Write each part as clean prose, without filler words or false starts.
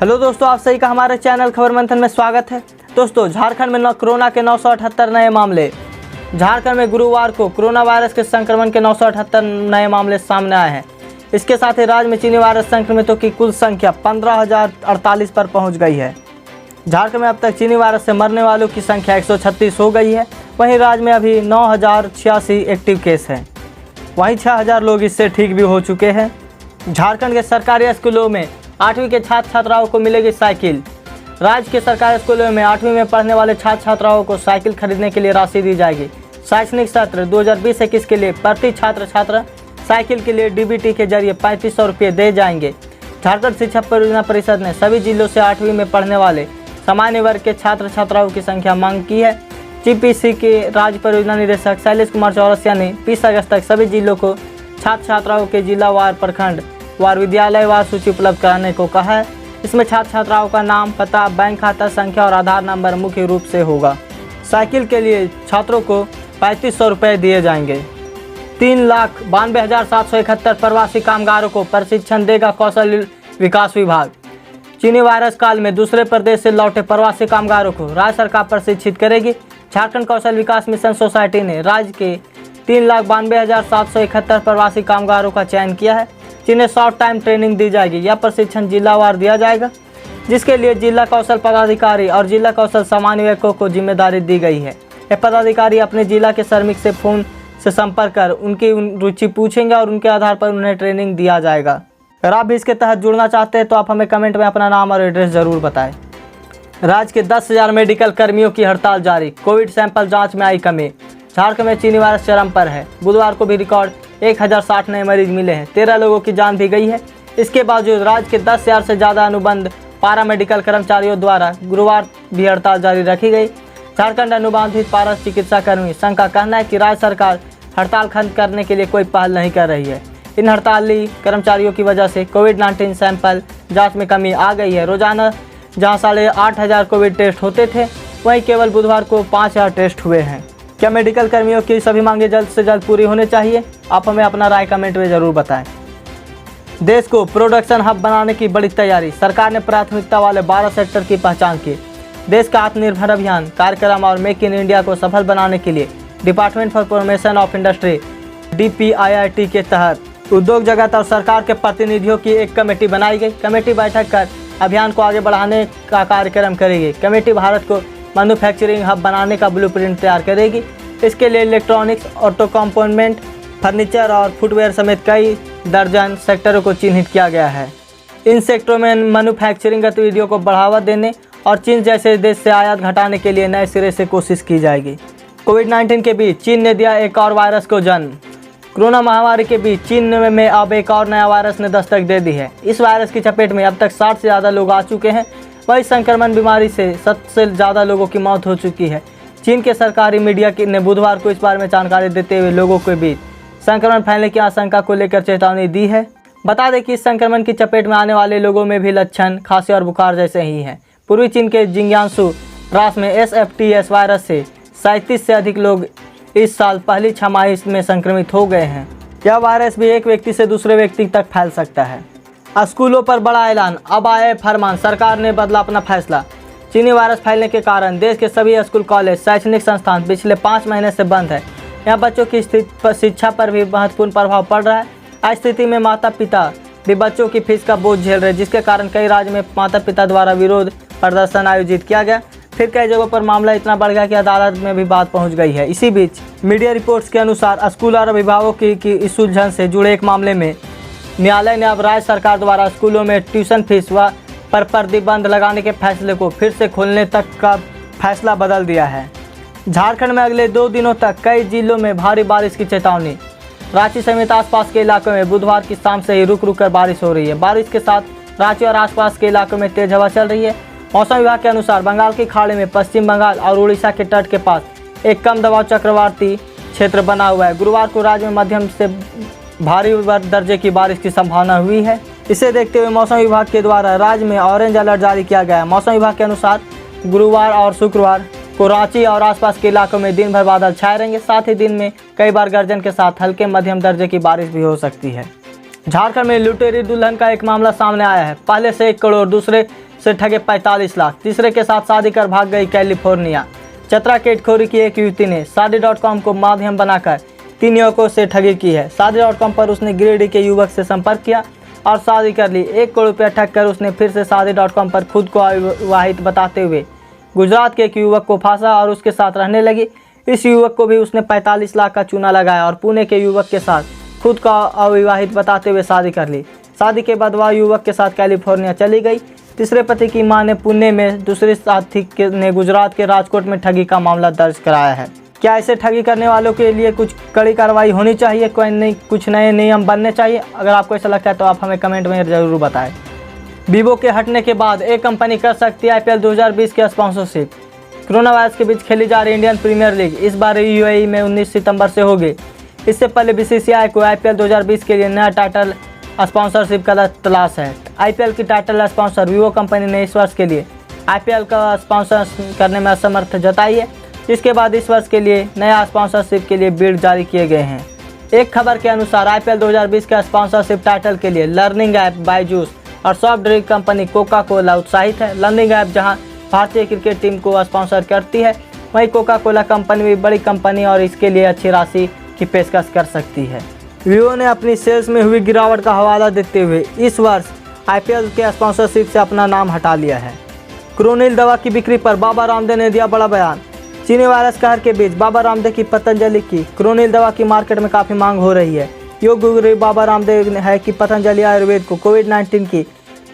Hello दोस्तों, आप सभी का हमारे चैनल खबर मंथन में स्वागत है। दोस्तों, झारखंड में कोरोना के 978 नए मामले। झारखंड में गुरुवार को कोरोना वायरस के संक्रमण के 978 नए मामले सामने आए हैं। इसके साथ ही राज्य में चीनी वायरस संक्रमितों की कुल संख्या 15,048 पर पहुंच गई है। झारखंड में अब तक चीनी वायरस से मरने वालों की संख्या 136 हो गई है। वहीं राज्य में अभी 9,086 एक्टिव केस हैं। वहीं 6,000 लोग इससे ठीक भी हो चुके हैं। झारखंड के सरकारी स्कूलों में 8वीं के छात्र छात्राओं को मिलेगी साइकिल। राज्य के सरकारी स्कूलों में 8वीं में पढ़ने वाले छात्र छात्राओं को साइकिल खरीदने के लिए राशि दी जाएगी। शैक्षणिक सत्र 2020-21 के लिए प्रति छात्र छात्रा साइकिल के लिए डीबीटी के जरिए 3500 रुपये दे जाएंगे। झारखंड शिक्षा परियोजना परिषद ने सभी जिलों से 8वीं में पढ़ने वाले सामान्य वर्ग के छात्र छात्राओं की संख्या मांग की है। जीपीसी के राज्य परियोजना निदेशक शैलेश कुमार चौरसिया ने 20 अगस्त तक सभी जिलों को छात्र छात्राओं के जिलावार प्रखंड वार विद्यालयवार सूची उपलब्ध कराने को कहा है। इसमें छात्र छात्राओं का नाम, पता, बैंक खाता संख्या और आधार नंबर मुख्य रूप से होगा। साइकिल के लिए छात्रों को 3500 रुपये दिए जाएंगे। 3,92,771 प्रवासी कामगारों को प्रशिक्षण देगा कौशल विकास विभाग। चीनी वायरस काल में दूसरे प्रदेश से लौटे प्रवासी कामगारों को राज्य सरकार प्रशिक्षित करेगी। झारखंड कौशल विकास मिशन सोसाइटी ने राज्य के 3,92,771 प्रवासी कामगारों का चयन किया है, जिन्हें शॉर्ट टाइम ट्रेनिंग दी जाएगी। यह प्रशिक्षण जिलावार दिया जाएगा, जिसके लिए जिला कौशल पदाधिकारी और जिला कौशल समन्वयकों को जिम्मेदारी दी गई है। ये पदाधिकारी अपने जिला के श्रमिक से फोन से संपर्क कर उनकी रुचि पूछेंगे और उनके आधार पर उन्हें ट्रेनिंग दिया जाएगा। अगर आप भी इसके तहत जुड़ना चाहते हैं तो आप हमें कमेंट में अपना नाम और एड्रेस ज़रूर बताएं। राज्य के 10,000 मेडिकल कर्मियों की हड़ताल जारी। कोविड सैंपल जाँच में आई कमी। झारखंड में चीनी वायरस चरम पर है। बुधवार को भी रिकॉर्ड 1,060 नए मरीज मिले हैं। 13 लोगों की जान भी गई है। इसके बावजूद राज्य के 10,000 से ज़्यादा अनुबंध पारा मेडिकल कर्मचारियों द्वारा गुरुवार भी हड़ताल जारी रखी गई। झारखंड अनुबंधित पारा चिकित्सा कर्मी संघ का कहना है कि राज्य सरकार हड़ताल खत्म करने के लिए कोई पहल नहीं कर रही है। इन हड़ताली कर्मचारियों की वजह से कोविड-19 सैंपल जाँच में कमी आ गई है। रोजाना जहाँ 8,500 कोविड टेस्ट होते थे, वहीं केवल बुधवार को 5,000 टेस्ट हुए हैं। क्या मेडिकल कर्मियों की सभी मांगें जल्द से जल्द पूरी होनी चाहिए? आप हमें अपना राय कमेंट में ज़रूर बताएं। देश को प्रोडक्शन हब बनाने की बड़ी तैयारी। सरकार ने प्राथमिकता वाले 12 सेक्टर की पहचान की। देश का आत्मनिर्भर अभियान कार्यक्रम और मेक इन इंडिया को सफल बनाने के लिए department for promotion of industry DPIIT के तहत उद्योग जगत और सरकार के प्रतिनिधियों की एक कमेटी बनाई गई। कमेटी बैठक कर अभियान को आगे बढ़ाने का कार्यक्रम करेगी। कमेटी भारत को मैन्युफैक्चरिंग हब बनाने का ब्लूप्रिंट तैयार करेगी। इसके लिए इलेक्ट्रॉनिक्स, ऑटो कंपोनेंट, फर्नीचर और फुटवेयर समेत कई दर्जन सेक्टरों को चिन्हित किया गया है। इन सेक्टरों में मैन्युफैक्चरिंग गतिविधियों को बढ़ावा देने और चीन जैसे देश से आयात घटाने के लिए नए सिरे से कोशिश की जाएगी। कोविड-19 के बीच चीन ने दिया एक और वायरस को जन्म। कोरोना महामारी के बीच चीन में अब एक और नया वायरस ने दस्तक दे दी है। इस वायरस की चपेट में अब तक 60 से ज़्यादा लोग आ चुके हैं। वही संक्रमण बीमारी से 7 से ज़्यादा लोगों की मौत हो चुकी है। चीन के सरकारी मीडिया ने बुधवार को इस बारे में जानकारी देते हुए लोगों के बीच संक्रमण फैलने की आशंका को लेकर चेतावनी दी है। बता दें कि इस संक्रमण की चपेट में आने वाले लोगों में भी लक्षण खांसी और बुखार जैसे ही हैं। पूर्वी चीन के जिंगजियांसू प्रांत में SFTS वायरस से 37 से अधिक लोग इस साल पहली छमाही में संक्रमित हो गए हैं। यह वायरस भी एक व्यक्ति से दूसरे व्यक्ति तक फैल सकता है। स्कूलों पर बड़ा ऐलान, अब आए फरमान। सरकार ने बदला अपना फैसला। चीनी वायरस फैलने के कारण देश के सभी स्कूल, कॉलेज, शैक्षणिक संस्थान पिछले 5 महीने से बंद है। यहाँ बच्चों की शिक्षा पर भी महत्वपूर्ण प्रभाव पड़ रहा है। आज स्थिति में माता पिता भी बच्चों की फीस का बोझ झेल रहे, जिसके कारण कई राज्य में माता पिता द्वारा विरोध प्रदर्शन आयोजित किया गया। फिर कई जगहों पर मामला इतना बढ़ गया कि अदालत में भी बात पहुंच गई है। इसी बीच मीडिया रिपोर्ट्स के अनुसार स्कूल और अभिभावकों की इस उलझन से जुड़े एक मामले में न्यायालय ने अब राज्य सरकार द्वारा स्कूलों में ट्यूशन फीस पर प्रतिबंध लगाने के फैसले को फिर से खोलने तक का फैसला बदल दिया है। झारखंड में अगले 2 दिनों तक कई जिलों में भारी बारिश की चेतावनी। रांची समेत आसपास के इलाकों में बुधवार की शाम से ही रुक रुक कर बारिश हो रही है। बारिश के साथ रांची और आसपास के इलाकों में तेज हवा चल रही है। मौसम विभाग के अनुसार बंगाल की खाड़ी में पश्चिम बंगाल और उड़ीसा के तट के पास एक कम दबाव चक्रवाती क्षेत्र बना हुआ है। गुरुवार को राज्य में मध्यम से भारी दर्जे की बारिश की संभावना हुई है। इसे देखते हुए मौसम विभाग के द्वारा राज्य में ऑरेंज अलर्ट जारी किया गया है। मौसम विभाग के अनुसार गुरुवार और शुक्रवार को रांची और आसपास के इलाकों में दिन भर बादल छाए रहेंगे। साथ ही दिन में कई बार गर्जन के साथ हल्के मध्यम दर्जे की बारिश भी हो सकती है। झारखंड में लुटेरी दुल्हन का एक मामला सामने आया है। पहले से 1 करोड़, दूसरे से ठगे 45 लाख। तीसरे के साथ शादी कर भाग गई कैलिफोर्निया। चतरा केटखोरी की एक युवती ने शादी.com को माध्यम बनाकर 3 युवकों से ठगी की है। शादी.com पर उसने गिरिडीह के युवक से संपर्क किया और शादी कर ली। 1 करोड़ रुपया ठग कर उसने फिर से शादी.com पर खुद को अविवाहित बताते हुए गुजरात के एक युवक को फांसा और उसके साथ रहने लगी। इस युवक को भी उसने 45 लाख का चूना लगाया और पुणे के युवक के साथ खुद का अविवाहित बताते हुए शादी कर ली। शादी के बाद वह युवक के साथ कैलिफोर्निया चली गई। तीसरे पति की मां ने पुणे में, दूसरे साथी ने गुजरात के राजकोट में ठगी का मामला दर्ज कराया है। क्या ऐसे ठगी करने वालों के लिए कुछ कड़ी कार्रवाई होनी चाहिए? कुछ नए नियम बनने चाहिए? अगर आपको ऐसा लगता है तो आप हमें कमेंट में ज़रूर बताएं। वीवो के हटने के बाद एक कंपनी कर सकती है IPL 2020 की स्पॉन्सरशिप। कोरोना वायरस के बीच खेली जा रही इंडियन प्रीमियर लीग इस बार UAE में 19 सितंबर से होगी। इससे पहले BCCI को IPL 2020 के लिए नया टाइटल स्पॉन्सरशिप का तलाश है। IPL की टाइटल स्पॉन्सर वीवो कंपनी ने इस वर्ष के लिए IPL का स्पॉन्सर करने में असमर्थ जताई है, जिसके बाद इस वर्ष के लिए नया स्पॉन्सरशिप के लिए बिड जारी किए गए हैं। एक खबर के अनुसार IPL 2020 के स्पॉन्सरशिप टाइटल के लिए लर्निंग ऐप बायजूस और soft drink company Coca Cola उत्साहित है। लर्निंग ऐप जहां भारतीय क्रिकेट टीम को स्पॉन्सर करती है, वहीं कोका कोला कंपनी भी बड़ी कंपनी और इसके लिए अच्छी राशि की पेशकश कर सकती है। वीवो ने अपनी सेल्स में हुई गिरावट का हवाला देते हुए इस वर्ष IPL के स्पॉन्सरशिप से अपना नाम हटा लिया है। क्रोनिल दवा की बिक्री पर बाबा रामदेव ने दिया बड़ा बयान। चीनी वायरस कहर के बीच बाबा रामदेव की पतंजलि की क्रोनिल दवा की मार्केट में काफ़ी मांग हो रही है। योग गुरु बाबा रामदेव ने है कि पतंजलि आयुर्वेद को कोविड-19 की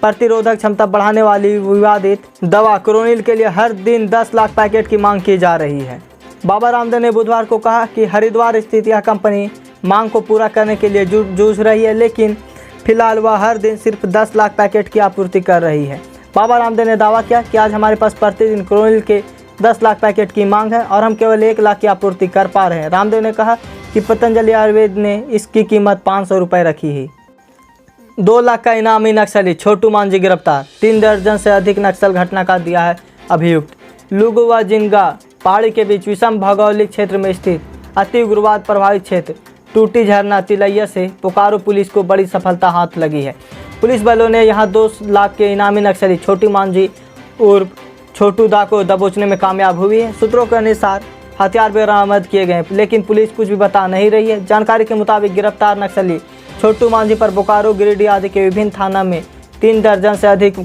प्रतिरोधक क्षमता बढ़ाने वाली विवादित दवा क्रोनिल के लिए हर दिन 10 लाख पैकेट की मांग की जा रही है। बाबा रामदेव ने बुधवार को कहा कि हरिद्वार स्थित यह कंपनी मांग को पूरा करने के लिए जूझ रही है, लेकिन फिलहाल वह हर दिन सिर्फ 10 लाख पैकेट की आपूर्ति कर रही है। बाबा रामदेव ने दावा किया कि आज हमारे पास प्रतिदिन क्रोनिल के 10 लाख पैकेट की मांग है और हम केवल 1 लाख की आपूर्ति कर पा रहे हैं। रामदेव ने कहा कि पतंजलि आयुर्वेद ने इसकी कीमत 500 रुपये रखी है। 2 लाख का इनामी नक्सली छोटू मांझी गिरफ्तार। 3 दर्जन से अधिक नक्सल घटना का दिया है अभियुक्त। लुगु व जिनगा पहाड़ी के बीच विषम भौगोलिक क्षेत्र में स्थित अति उग्रवाद प्रभावित क्षेत्र टूटी झरना तिलैया से बोकारो पुलिस को बड़ी सफलता हाथ लगी है। पुलिस बलों ने यहां 2 लाख के इनामी नक्सली छोटू मांझी उर्फ छोटू दा को दबोचने में कामयाब हुई है। सूत्रों के अनुसार हथियार बरामद किए गए, लेकिन पुलिस कुछ भी बता नहीं रही है। जानकारी के मुताबिक गिरफ्तार नक्सली छोटू मांझी पर बोकारो, गिरिडीह आदि के विभिन्न थाना में 3 दर्जन से अधिक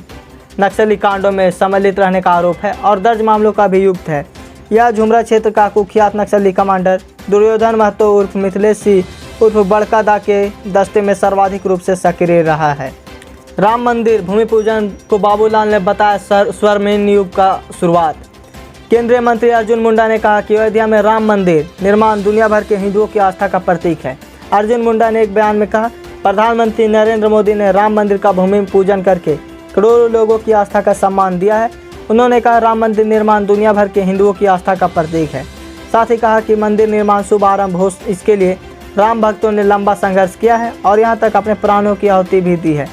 नक्सली कांडों में सम्मिलित रहने का आरोप है और दर्ज मामलों का अभियुक्त है। यह झुमरा क्षेत्र का कुख्यात नक्सली कमांडर दुर्योधन महतो उर्फ मिथिलेश सिंह उर्फ बड़का दा के दस्ते में सर्वाधिक रूप से सक्रिय रहा है। राम मंदिर भूमि पूजन को बाबूलाल ने बताया स्वर्णिम युग का शुरुआत। केंद्रीय मंत्री अर्जुन मुंडा ने कहा कि अयोध्या में राम मंदिर निर्माण दुनिया भर के हिंदुओं की आस्था का प्रतीक है। अर्जुन मुंडा ने एक बयान में कहा, प्रधानमंत्री नरेंद्र मोदी ने राम मंदिर का भूमि पूजन करके करोड़ों लोगों की आस्था का सम्मान दिया है। उन्होंने कहा, राम मंदिर निर्माण दुनिया भर के हिंदुओं की आस्था का प्रतीक है। साथ ही कहा कि मंदिर निर्माण शुभ आरंभ हो, इसके लिए राम भक्तों ने लंबा संघर्ष किया है और यहाँ तक अपने प्राणों की आहुति भी दी है।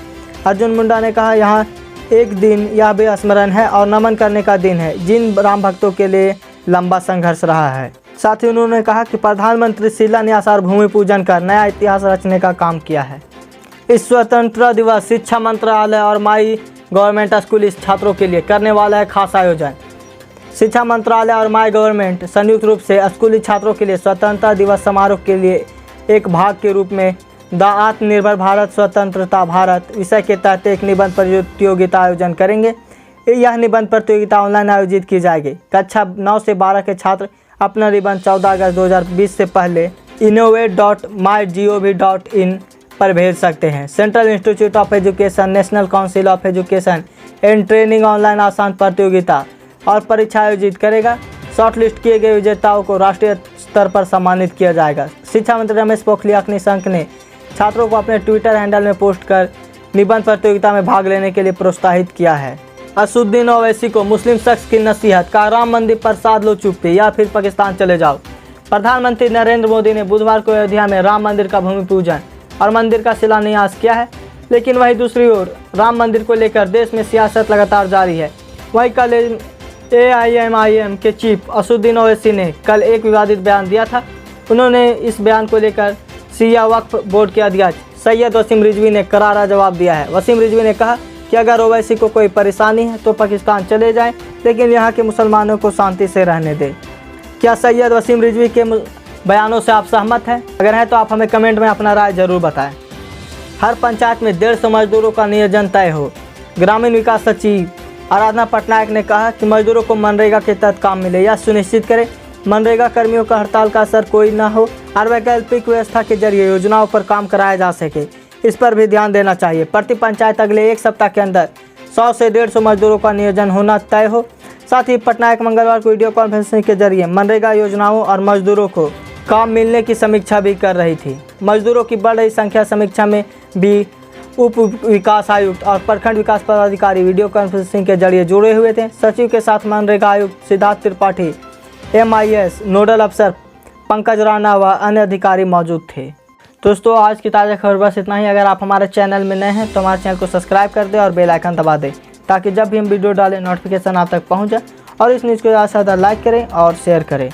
अर्जुन मुंडा ने कहा, यहाँ एक दिन यह भी स्मरण है और नमन करने का दिन है जिन राम भक्तों के लिए लंबा संघर्ष रहा है। साथ ही उन्होंने कहा कि प्रधानमंत्री शिलान्यास और भूमि पूजन कर नया इतिहास रचने का काम किया है। इस स्वतंत्रता दिवस शिक्षा मंत्रालय और माई गवर्नमेंट स्कूल छात्रों के लिए करने वाला है खास आयोजन। शिक्षा मंत्रालय और माई गवर्नमेंट संयुक्त रूप से स्कूली छात्रों के लिए स्वतंत्रता दिवस समारोह के लिए एक भाग के रूप में द आत्मनिर्भर भारत स्वतंत्रता भारत विषय के तहत एक निबंध प्रतियोगिता आयोजन करेंगे। यह निबंध प्रतियोगिता ऑनलाइन आयोजित की जाएगी। कक्षा 9 से 12 के छात्र अपना निबंध 14 अगस्त 2020 से पहले innovate.mygov.in पर भेज सकते हैं। Central institute of education, national council of education and training online आसान प्रतियोगिता और परीक्षा आयोजित करेगा। शॉर्टलिस्ट किए गए विजेताओं को राष्ट्रीय स्तर पर सम्मानित किया जाएगा। शिक्षा मंत्री रमेश पोखरियाल निशंक ने छात्रों को अपने ट्विटर हैंडल में पोस्ट कर निबंध प्रतियोगिता में भाग लेने के लिए प्रोत्साहित किया है। असुद्दीन ओवैसी को मुस्लिम शख्स की नसीहत का राम मंदिर पर साध लो चुप्पी या फिर पाकिस्तान चले जाओ। प्रधानमंत्री नरेंद्र मोदी ने बुधवार को अयोध्या में राम मंदिर का भूमि पूजन और मंदिर का शिलान्यास किया है, लेकिन वहीं दूसरी ओर राम मंदिर को लेकर देश में सियासत लगातार जारी है। वहीं कल AIMIM के चीफ असुद्दीन ओवैसी ने कल एक विवादित बयान दिया था। उन्होंने इस बयान को लेकर शिया वक्फ बोर्ड के अध्यक्ष सैयद वसीम रिजवी ने करारा जवाब दिया है। वसीम रिजवी ने कहा कि अगर ओवैसी को कोई परेशानी है तो पाकिस्तान चले जाएं, लेकिन यहाँ के मुसलमानों को शांति से रहने दें। क्या सैयद वसीम रिजवी के बयानों से आप सहमत हैं? अगर हैं तो आप हमें कमेंट में अपना राय जरूर बताएं। हर पंचायत में 150 मजदूरों का नियोजन तय हो। ग्रामीण विकास सचिव आराधना पटनायक ने कहा कि मजदूरों को मनरेगा के तहत काम मिले, यह सुनिश्चित करें मनरेगा कर्मियों का हड़ताल का असर कोई न हो और वैकल्पिक व्यवस्था के जरिए योजनाओं पर काम कराया जा सके, इस पर भी ध्यान देना चाहिए। प्रति पंचायत अगले 1 सप्ताह के अंदर 100 से 150 मजदूरों का नियोजन होना तय हो। साथ ही पटनायक मंगलवार को वीडियो कॉन्फ्रेंसिंग के जरिए मनरेगा योजनाओं और मजदूरों को काम मिलने की समीक्षा भी कर रही थी। मजदूरों की बढ़ रही संख्या समीक्षा में भी उप विकास आयुक्त और प्रखंड विकास पदाधिकारी वीडियो कॉन्फ्रेंसिंग के जरिए जुड़े हुए थे। सचिव के साथ मनरेगा आयुक्त सिद्धार्थ त्रिपाठी, MIS नोडल अफसर पंकज राणा व अन्य अधिकारी मौजूद थे। दोस्तों, आज की ताज़ा खबर बस इतना ही। अगर आप हमारे चैनल में नए हैं तो हमारे चैनल को सब्सक्राइब कर दें और बेल आइकन दबा दें, ताकि जब भी हम वीडियो डालें नोटिफिकेशन आप तक पहुँच जाए। और इस न्यूज़ को ज़्यादा से ज़्यादा लाइक करें और शेयर करें।